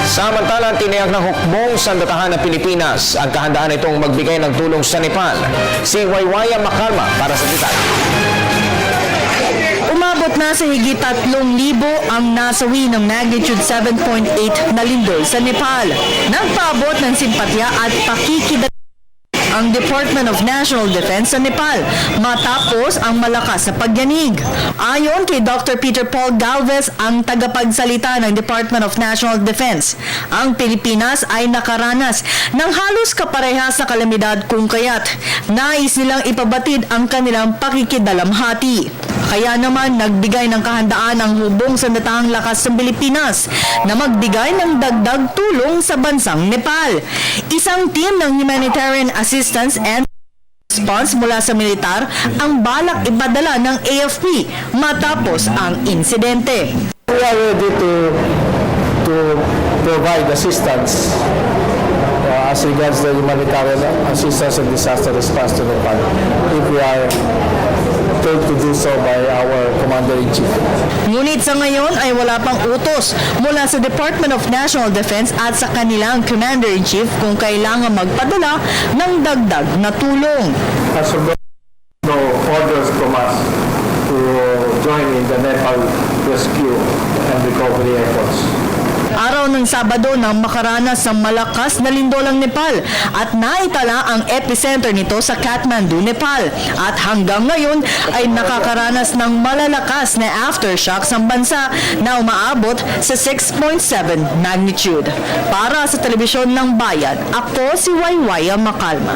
Samantala, tiniyak ng hukbong sandatahan ng Pilipinas ang kahandaan nitong magbigay ng tulong sa Nepal. Si Waywaya Makalma para sa detalye. Umabot na sa higit 3,000 ang nasawi ng magnitude 7.8 na lindol sa Nepal. Nagpaabot ng simpatya at pakikidag ang Department of National Defense sa Nepal matapos ang malakas na pagyanig. Ayon kay Dr. Peter Paul Galvez, ang tagapagsalita ng Department of National Defense, ang Pilipinas ay nakaranas ng halos kaparehas na kalamidad kung kaya't nais nilang ipabatid ang kanilang pakikidalamhati. Kaya naman nagbigay ng kahandaan ang hubong sandatahang lakas ng Pilipinas na magbigay ng dagdag tulong sa bansang Nepal. Isang team ng humanitarian assistance and response mula sa militar ang balak ipadala ng AFP matapos ang insidente. We are ready to provide assistance as regards the humanitarian assistance and disaster response to Nepal if we are told to do so by our Commander-in-Chief. Ngunit sa ngayon ay wala pang utos mula sa Department of National Defense at sa kanilang Commander-in-Chief kung kailangan magpadala ng dagdag na tulong. As of no orders from us to join in the Nepal rescue and recovery efforts. Araw ng Sabado nang makaranas ng malakas na lindol ang Nepal at naitala ang epicenter nito sa Kathmandu, Nepal. At hanggang ngayon ay nakakaranas ng malalakas na aftershocks ang bansa na umaabot sa 6.7 magnitude. Para sa Telebisyon ng Bayan, ako si Waywaya Makalma.